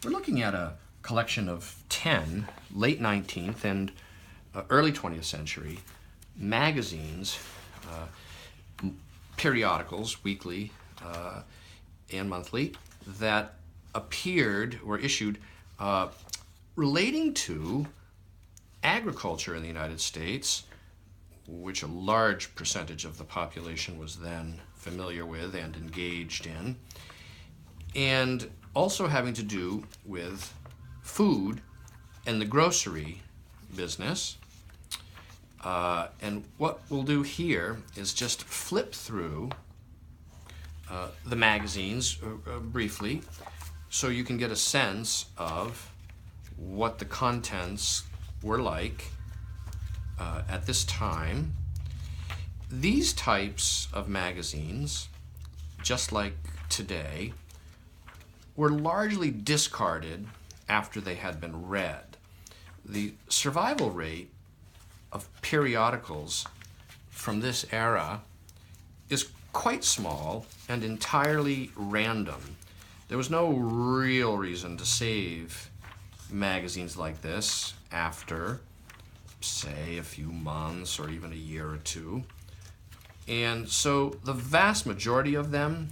We're looking at a collection of 10 late 19th and early 20th century magazines, periodicals, weekly and monthly, that appeared or issued relating to agriculture in the United States, which a large percentage of the population was then familiar with and engaged in, and also having to do with food and the grocery business. And what we'll do here is just flip through the magazines briefly so you can get a sense of what the contents were like at this time. These types of magazines, just like today, were largely discarded after they had been read. The survival rate of periodicals from this era is quite small and entirely random. There was no real reason to save magazines like this after, say, a few months or even a year or two. And so the vast majority of them,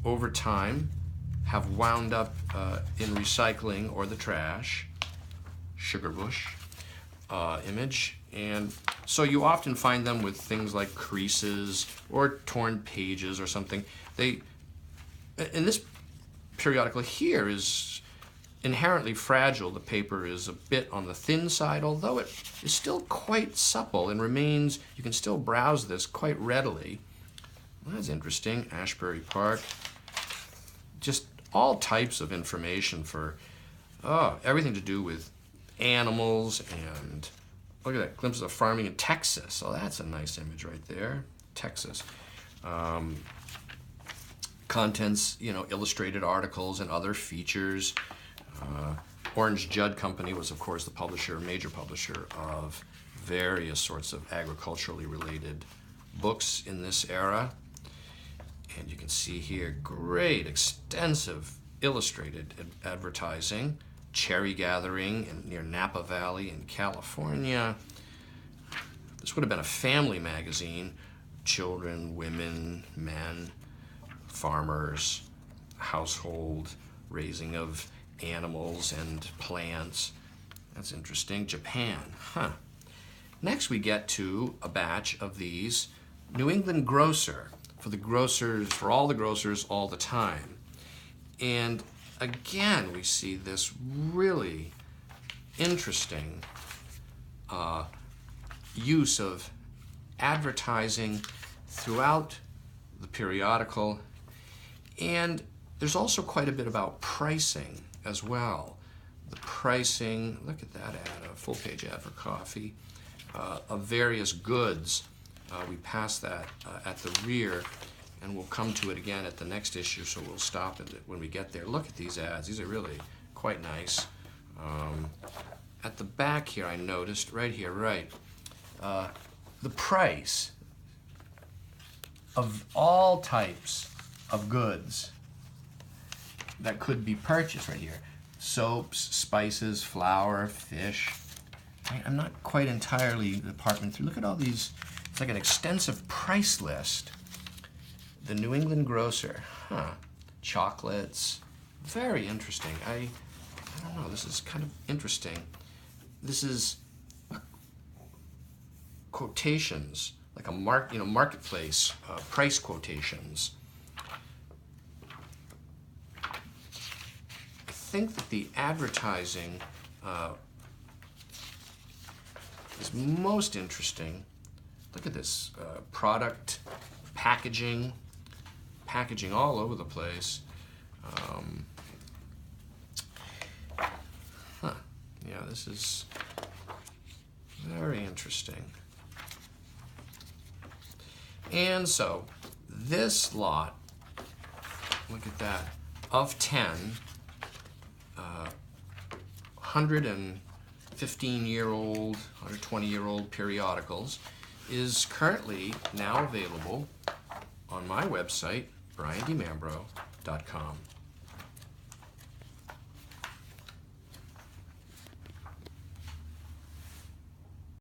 over time, have wound up in recycling or the trash, sugar bush image. And so you often find them with things like creases or torn pages or something. In this periodical here is inherently fragile. The paper is a bit on the thin side, although it is still quite supple and remains, you can still browse this quite readily. Well, that's interesting. Ashbury Park. Just all types of information for everything to do with animals, and look at that, glimpses of farming in Texas. Oh, that's a nice image right there, Texas. Contents, illustrated articles and other features. Orange Judd Company was, of course, the major publisher of various sorts of agriculturally related books in this era. And you can see here great, extensive illustrated advertising. Cherry gathering near Napa Valley in California. This would have been a family magazine. Children, women, men, farmers, household, raising of animals and plants. That's interesting. Japan, Next we get to a batch of these New England Grocer, for all the grocers all the time. And again, we see this really interesting use of advertising throughout the periodical. And there's also quite a bit about pricing as well. The pricing, look at that ad, a full-page ad for coffee, of various goods. We pass that at the rear, and we'll come to it again at the next issue, so we'll stop it when we get there. Look at these ads. These are really quite nice. At the back here, I noticed, right here, the price of all types of goods that could be purchased right here. Soaps, spices, flour, fish. I'm not quite entirely the department through. Look at all these. It's like an extensive price list. The New England Grocer, chocolates, very interesting. I don't know, this is kind of interesting. This is quotations, like a marketplace, price quotations. I think that the advertising is most interesting. Look at this, product, packaging all over the place. Yeah, this is very interesting. And so, this lot, look at that, of 10, 115-year-old, 120-year-old periodicals, is currently now available on my website, briandmambro.com.